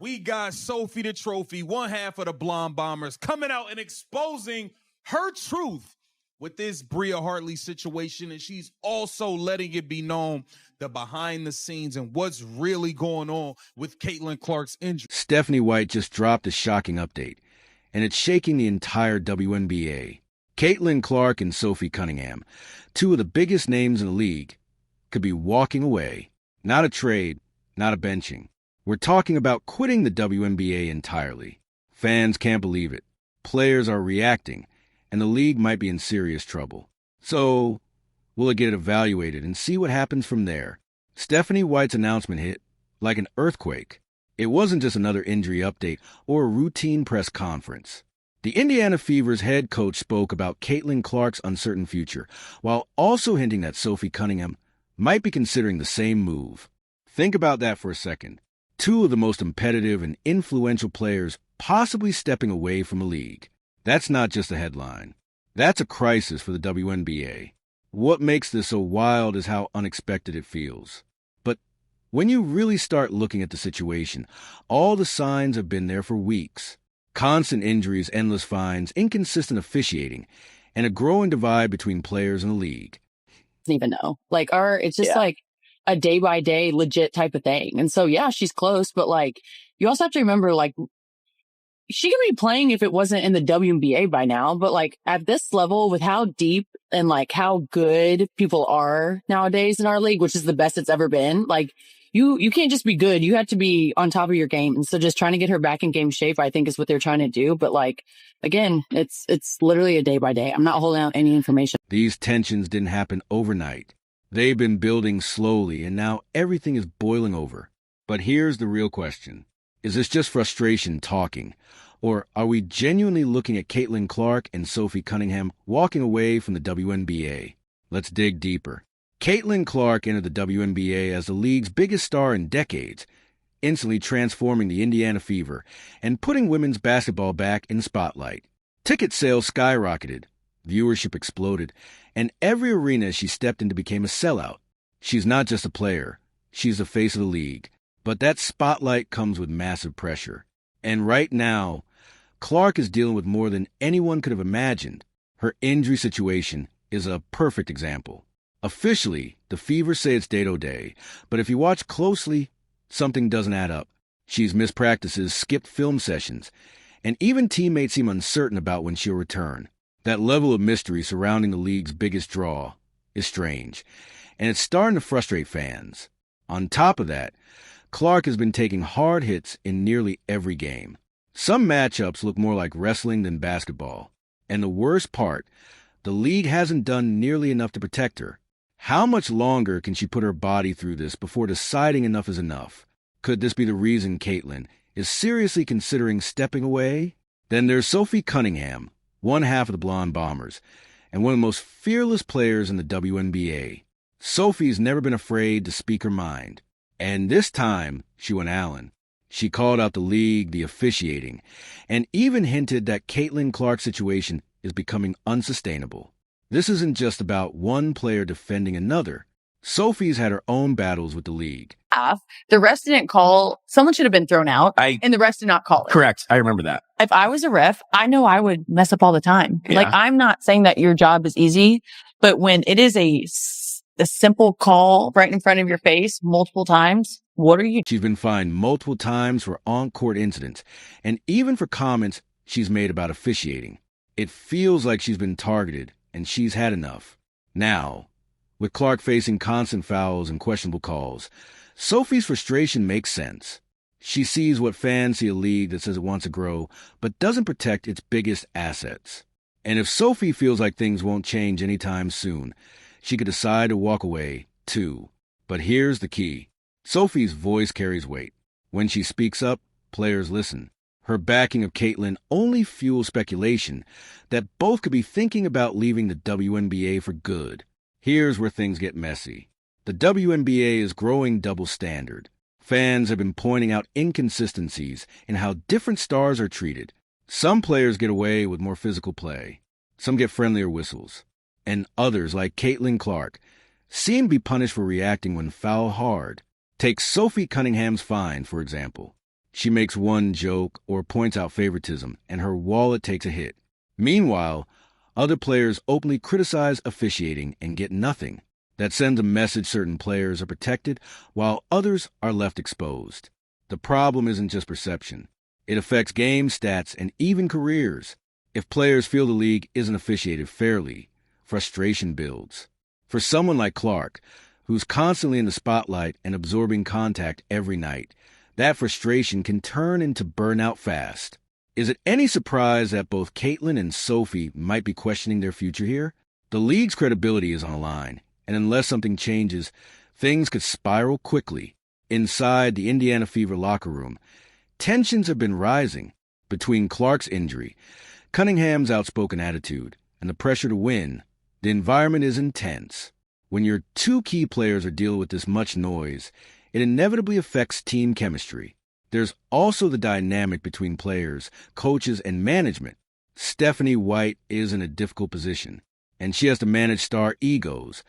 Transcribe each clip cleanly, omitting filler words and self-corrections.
we got Sophie the Trophy, one half of the Blonde Bombers, coming out and exposing her truth with this Bria Hartley situation, and she's also letting it be known the behind the scenes and what's really going on with Caitlin Clark's injury. Stephanie White just dropped a shocking update, and it's shaking the entire WNBA. Caitlin Clark and Sophie Cunningham, two of the biggest names in the league, could be walking away. Not a trade, not a benching. We're talking about quitting the WNBA entirely. Fans can't believe it. Players are reacting, and the league might be in serious trouble. So, will it get evaluated and see what happens from there? Stephanie White's announcement hit like an earthquake. It wasn't just another injury update or a routine press conference. The Indiana Fever's head coach spoke about Caitlin Clark's uncertain future, while also hinting that Sophie Cunningham might be considering the same move. Think about that for a second. Two of the most competitive and influential players possibly stepping away from a league. That's not just a headline. That's a crisis for the WNBA. What makes this so wild is how unexpected it feels. But when you really start looking at the situation, all the signs have been there for weeks. Constant injuries, endless fines, inconsistent officiating, and a growing divide between players in the league. Even know. It's just like a day by day legit type of thing. And so, yeah, she's close, but you also have to remember, she could be playing if it wasn't in the WNBA by now, but at this level with how deep and how good people are nowadays in our league, which is the best it's ever been, you can't just be good. You have to be on top of your game. And so just trying to get her back in game shape, I think is what they're trying to do. But again, it's literally a day by day. I'm not holding out any information. These tensions didn't happen overnight. They've been building slowly, and now everything is boiling over. But here's the real question. Is this just frustration talking? Or are we genuinely looking at Caitlin Clark and Sophie Cunningham walking away from the WNBA? Let's dig deeper. Caitlin Clark entered the WNBA as the league's biggest star in decades, instantly transforming the Indiana Fever and putting women's basketball back in the spotlight. Ticket sales skyrocketed, viewership exploded, and every arena she stepped into became a sellout. She's not just a player, she's the face of the league. But that spotlight comes with massive pressure. And right now, Clark is dealing with more than anyone could have imagined. Her injury situation is a perfect example. Officially, the Fever say it's day-to day, but if you watch closely, something doesn't add up. She's missed practices, skipped film sessions, and even teammates seem uncertain about when she'll return. That level of mystery surrounding the league's biggest draw is strange, and it's starting to frustrate fans. On top of that, Clark has been taking hard hits in nearly every game. Some matchups look more like wrestling than basketball. And the worst part, the league hasn't done nearly enough to protect her. How much longer can she put her body through this before deciding enough is enough? Could this be the reason Caitlin is seriously considering stepping away? Then there's Sophie Cunningham, one half of the Blonde Bombers, and one of the most fearless players in the WNBA. Sophie's never been afraid to speak her mind. And this time, she went Allen. She called out the league, the officiating, and even hinted that Caitlin Clark's situation is becoming unsustainable. This isn't just about one player defending another. Sophie's had her own battles with the league. The refs didn't call. Someone should have been thrown out, and the refs did not call it. Correct. I remember that. If I was a ref, I know I would mess up all the time. Yeah. I'm not saying that your job is easy, but when it is a simple call right in front of your face multiple times, what are you? She's been fined multiple times for on-court incidents, and even for comments she's made about officiating. It feels like she's been targeted, and she's had enough. Now, with Clark facing constant fouls and questionable calls, Sophie's frustration makes sense. She sees what fans see a league that says it wants to grow, but doesn't protect its biggest assets. And if Sophie feels like things won't change anytime soon, she could decide to walk away, too. But here's the key. Sophie's voice carries weight. When she speaks up, players listen. Her backing of Caitlin only fuels speculation that both could be thinking about leaving the WNBA for good. Here's where things get messy. The WNBA is growing double standard. Fans have been pointing out inconsistencies in how different stars are treated. Some players get away with more physical play. Some get friendlier whistles. And others, like Caitlin Clark, seem to be punished for reacting when fouled hard. Take Sophie Cunningham's fine, for example. She makes one joke or points out favoritism, and her wallet takes a hit. Meanwhile, other players openly criticize officiating and get nothing. That sends a message certain players are protected, while others are left exposed. The problem isn't just perception. It affects game stats and even careers. If players feel the league isn't officiated fairly, frustration builds. For someone like Clark, who's constantly in the spotlight and absorbing contact every night, that frustration can turn into burnout fast. Is it any surprise that both Caitlin and Sophie might be questioning their future here? The league's credibility is on the line, and unless something changes, things could spiral quickly. Inside the Indiana Fever locker room, tensions have been rising between Clark's injury, Cunningham's outspoken attitude, and the pressure to win. The environment is intense. When your two key players are dealing with this much noise, it inevitably affects team chemistry. There's also the dynamic between players, coaches, and management. Stephanie White is in a difficult position, and she has to manage star egos,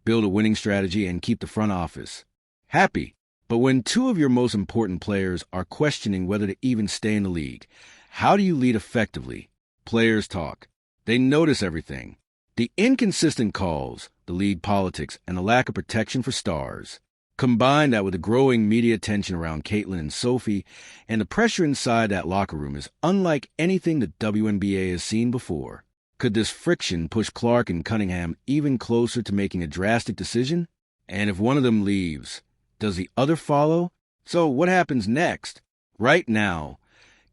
build a winning strategy, and keep the front office happy. But when two of your most important players are questioning whether to even stay in the league, how do you lead effectively? Players talk. They notice everything. The inconsistent calls, the league politics, and the lack of protection for stars. Combine that with the growing media attention around Caitlin and Sophie, and the pressure inside that locker room is unlike anything the WNBA has seen before. Could this friction push Clark and Cunningham even closer to making a drastic decision? And if one of them leaves, does the other follow? So what happens next? Right now,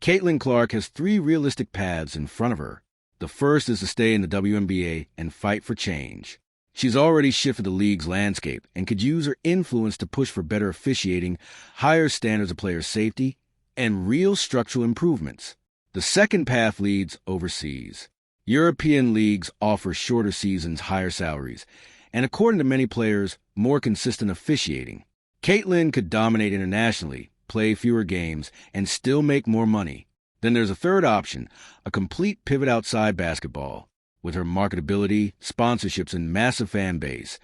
Caitlin Clark has 3 realistic paths in front of her. The first is to stay in the WNBA and fight for change. She's already shifted the league's landscape and could use her influence to push for better officiating, higher standards of player safety, and real structural improvements. The second path leads overseas. European leagues offer shorter seasons, higher salaries, and according to many players, more consistent officiating. Caitlin could dominate internationally, play fewer games, and still make more money. Then there's a third option, a complete pivot outside basketball. With her marketability, sponsorships, and massive fan base,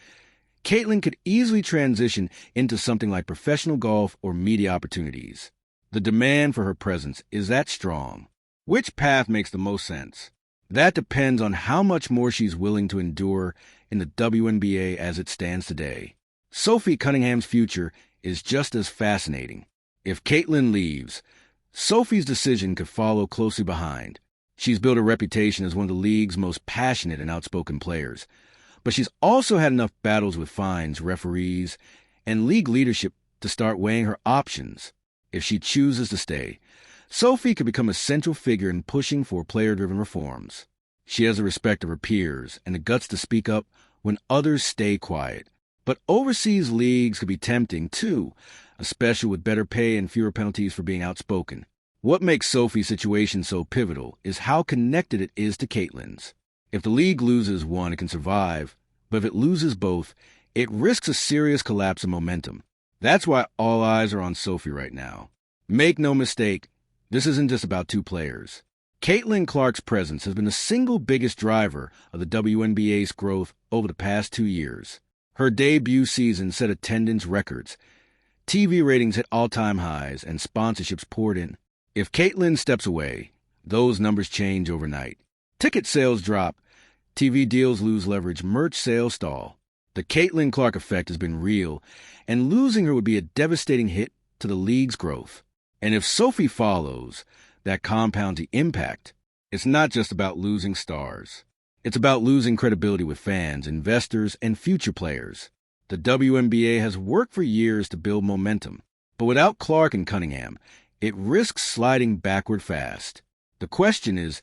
Caitlin could easily transition into something like professional golf or media opportunities. The demand for her presence is that strong. Which path makes the most sense? That depends on how much more she's willing to endure in the WNBA as it stands today. Sophie Cunningham's future is just as fascinating. If Caitlin leaves, Sophie's decision could follow closely behind. She's built a reputation as one of the league's most passionate and outspoken players, but she's also had enough battles with fines, referees, and league leadership to start weighing her options. If she chooses to stay, Sophie could become a central figure in pushing for player-driven reforms. She has the respect of her peers and the guts to speak up when others stay quiet. But overseas leagues could be tempting, too, especially with better pay and fewer penalties for being outspoken. What makes Sophie's situation so pivotal is how connected it is to Caitlin's. If the league loses one, it can survive, but if it loses both, it risks a serious collapse of momentum. That's why all eyes are on Sophie right now. Make no mistake, this isn't just about two players. Caitlin Clark's presence has been the single biggest driver of the WNBA's growth over the past 2 years. Her debut season set attendance records. TV ratings hit all-time highs and sponsorships poured in. If Caitlin steps away, those numbers change overnight. Ticket sales drop, TV deals lose leverage, merch sales stall. The Caitlin Clark effect has been real, and losing her would be a devastating hit to the league's growth. And if Sophie follows, that compounds the impact. It's not just about losing stars. It's about losing credibility with fans, investors, and future players. The WNBA has worked for years to build momentum, but without Clark and Cunningham, it risks sliding backward fast. The question is,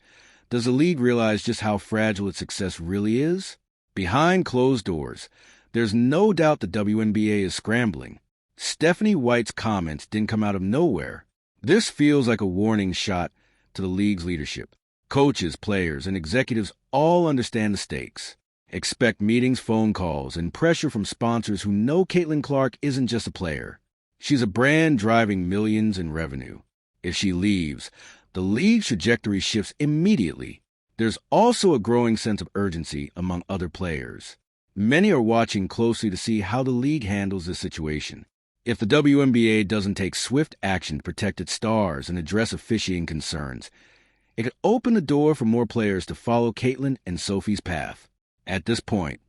does the league realize just how fragile its success really is? Behind closed doors, there's no doubt the WNBA is scrambling. Stephanie White's comments didn't come out of nowhere. This feels like a warning shot to the league's leadership. Coaches, players, and executives all understand the stakes. Expect meetings, phone calls, and pressure from sponsors who know Caitlin Clark isn't just a player. She's a brand driving millions in revenue. If she leaves, the league's trajectory shifts immediately. There's also a growing sense of urgency among other players. Many are watching closely to see how the league handles this situation. If the WNBA doesn't take swift action to protect its stars and address officiating concerns, it could open the door for more players to follow Caitlin and Sophie's path. At this point,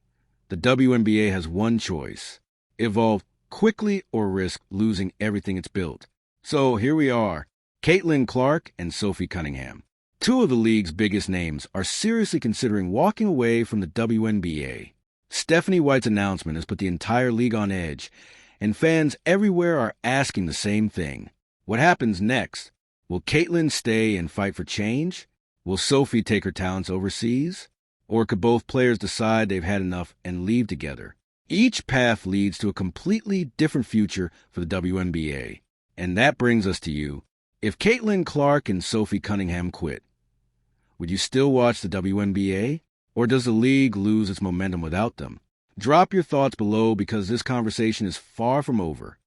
the WNBA has one choice: evolve quickly or risk losing everything it's built. So here we are, Caitlin Clark and Sophie Cunningham. Two of the league's biggest names are seriously considering walking away from the WNBA. Stephanie White's announcement has put the entire league on edge, and fans everywhere are asking the same thing. What happens next? Will Caitlin stay and fight for change? Will Sophie take her talents overseas? Or could both players decide they've had enough and leave together? Each path leads to a completely different future for the WNBA. And that brings us to you. If Caitlin Clark and Sophie Cunningham quit, would you still watch the WNBA? Or does the league lose its momentum without them? Drop your thoughts below because this conversation is far from over.